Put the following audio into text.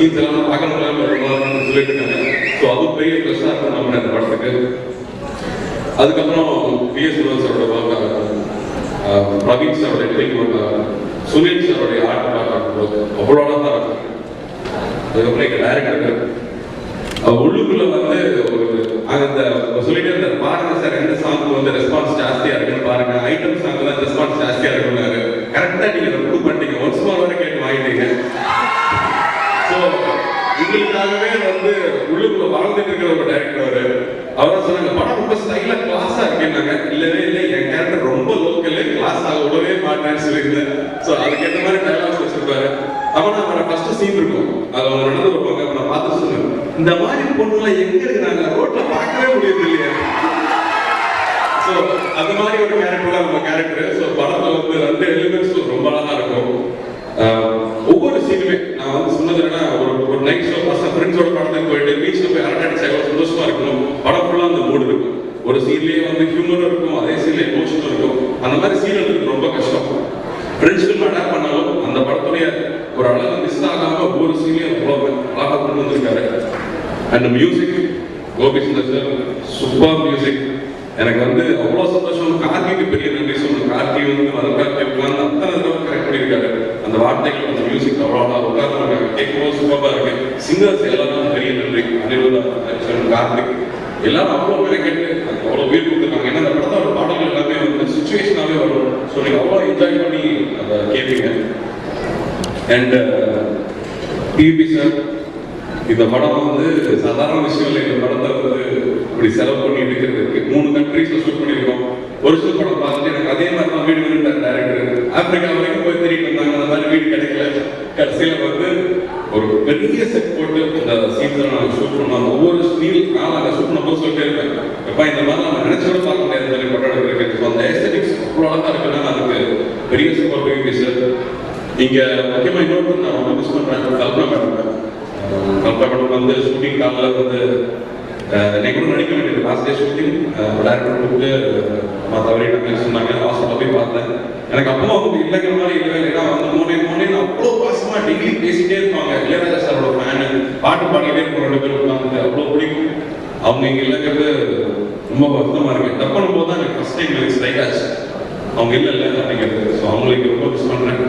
Scenes எல்லாம் பார்க்கணும் சொல்லிட்டு இருக்காங்க. ஸோ அதுவும் பெரிய ப்ளஸ்ஸாக இருக்கும் நம்ம இந்த படத்துக்கு. அதுக்கப்புறம் பிஎஸ் சாரோட ஒர்க், பிரவீன் சாரோட எடிட்டிங் ஒர்க், சுனில் சாரோடைய ஆர்ட் பார்க்கும்போது அவ்வளோ அழகாக இருக்கும். அதுக்கப்புறம் எங்கள் டைரக்டர் உள்ளுக்குள்ள வந்து ஒரு அந்த சொல்லிட்டே இருந்தார், பாருங்க சார் எந்த சாங்க்கு வந்து ரெஸ்பான்ஸ் ஜாஸ்தியாக இருக்குன்னு பாருங்க, ஐட்டம் சாங் தான் ரெஸ்பான்ஸ் ஜாஸ்தியாக இருக்குன்னாரு. கரெக்டாக நீங்கள் ப்ரூவ் பண்ணிட்டீங்க, ஒன்ஸ் மோர் வரை கேட்டு வாங்கிட்டீங்க. ஸோ உங்களுக்காகவே வந்து உள்ளுக்குள்ள வளர்ந்துட்டு இருக்கிற ஒரு டைரக்டர் அவர் சொன்னாங்க, படம் ரொம்ப ஸ்டைலாக கிளாஸாக இருக்குன்னாங்க. இல்லவே இல்லை, என் கேரக்டர் ரொம்ப லோக்கல், கிளாஸ் ஆக விடவே மாட்டேன்னு சொல்லியிருந்தேன். ஸோ அதுக்கேற்ற மாதிரி டைலாக்ஸ் வச்சிருப்பாரு. அவன் அவரை ஃபர்ஸ்ட் சீன் இருக்கும், அது அவங்க நடந்து வருவாங்க. நான் பார்த்து சொன்னேன், இந்த மாதிரி பொண்ணுலாம் எங்க இருக்கிறாங்க, ரோட்ல பார்க்கவே முடியுது இல்லையா. ஸோ அந்த மாதிரி ஒரு கேரக்டர் தான் நம்ம கேரக்டர். ஸோ படத்துல வந்து 2 எலிமெண்ட்ஸும் ரொம்ப அழகா இருக்கும். ஒவ்வொரு சீனுமே நான் வந்து சொன்னது என்னன்னா, ஒரு நைட் ஷோ பசங்க ஃப்ரெண்ட்ஸோட படத்துக்கு போயிட்டு பீச்சில் போய் அரட்டை அடிச்சா எவ்வளோ சந்தோஷமா இருக்கணும். படம் ஃபுல்லாக அந்த மூடு இருக்கும். ஒரு சீன்லேயே வந்து ஹியூமரும் இருக்கும், அதே சீன்ல எமோஷனும் இருக்கும். அந்த மாதிரி சீன் எடுக்கிறது ரொம்ப கஷ்டம். ஃப்ரெண்ட்ஸுக்கு அடாப்ட் பண்ணாலும் அந்த படத்துடைய ஒரு அழகு மிஸ் ஆகாம ஒவ்வொரு சீன்லையும் அவ்வளோ அழகாக கொண்டு வந்திருக்காரு. And music, Gopi Sundar sir super music. எனக்கு வந்து அவ்வளோ சந்தோஷம். கார்த்திக்கு பெரிய நன்றி சொல்லணும். கார்த்தி வந்து மதக்கார்த்தி உட்கார்ந்து அத்தனை தடவை கரெக்ட் பண்ணியிருக்காரு. அந்த வார்த்தைகள், அந்த மியூசிக் அவ்வளோ அழகாக உட்கார்ந்து கேட்கும்போது சூப்பராக இருக்கு. சிங்கர்ஸ் எல்லாருக்கும் பெரிய நன்றி. அனிருதா, கார்த்திக் எல்லாரும் அவ்வளோ மெனக்கெட்டு அவ்வளோ உயிர் கொடுத்துருக்காங்க. ஏன்னா அந்த படத்தோட பாடல்கள் எல்லாமே வந்து சுச்சுவேஷனாகவே வரும். ஸோ நீங்கள் அவ்வளோ என்ஜாய் பண்ணி அதை கேட்பீங்க. அண்ட் டிவி சார், இந்த படம் வந்து சாதாரண விஷயம் இல்லை. இந்த படத்தை வந்து இப்படி செலவு பண்ணி எடுக்கிறதுக்கு 3 கண்ட்ரீஸ்ல ஷூட் பண்ணியிருக்கோம். ஒரு சில படம் பார்த்துட்டு எனக்கு அதே மாதிரி தான் வீடு விழுந்தார் டைரக்டர். ஆப்பிரிக்கா வரைக்கும் போய் தேடிட்டு வந்தாங்க, அந்த மாதிரி வீடு கிடைக்கல. கடைசியில் வந்து ஒரு பெரிய செட் போட்டு அந்த சீன்ஸை நாங்கள் ஷூட் பண்ணோம். ஒவ்வொரு ஸ்டீல் நான் அங்கே ஷூட் பண்ணும்போது சொல்லிட்டே இருப்பேன், எப்பா இந்த மாதிரி நம்ம நினைச்சோட பார்க்க முடியாது மாதிரி படம் எடுக்கிறது. ஸோ அந்த எஸ்தெட்டிக்ஸ் அவ்வளோ அழகாக இருக்குன்னா அதுக்கு பெரிய சூப்பர் டிவி சார். இங்கே முக்கியமாக இன்னொரு நான் ரொம்ப மிஸ் பண்ணுறேன், கல்பனா மேடம். கல்பனா மேடம் வந்து ஷூட்டிங் காலில் வந்து என்னை கூட நடிக்க வேண்டியது. லாஸ்ட் டே ஷூட்டிங் டேரக்டர் கூப்பிட்டு தவறிட்டு சொன்னாங்க. ஹாஸ்பிட்டலில் போய் பார்த்தேன். எனக்கு அப்போ அவங்க இல்லைங்கிற மாதிரி இல்லவே இல்லை. வந்து மோனேன்னு அவ்வளோ பாசமாக டெய்லி பேசிகிட்டே இருப்பாங்க. இளையராஜா சாரோட ஃபேனு, பாட்டு பாடிக்கிட்டே இருப்போம் 2 பேரும் உட்காந்து. அவ்வளோ பிடிக்கும். அவங்க இங்கே இல்லைங்கிறது ரொம்ப வருத்தமாக இருக்கு. டப் பண்ணும்போது தான் எனக்கு ஃபர்ஸ்ட் டைம் எனக்கு ஸ்ட்ரைக் ஆச்சு, அவங்க இல்லை அப்படிங்கிறது. ஸோ அவங்களுக்கு ரொம்ப மிஸ் பண்ணுறேன்.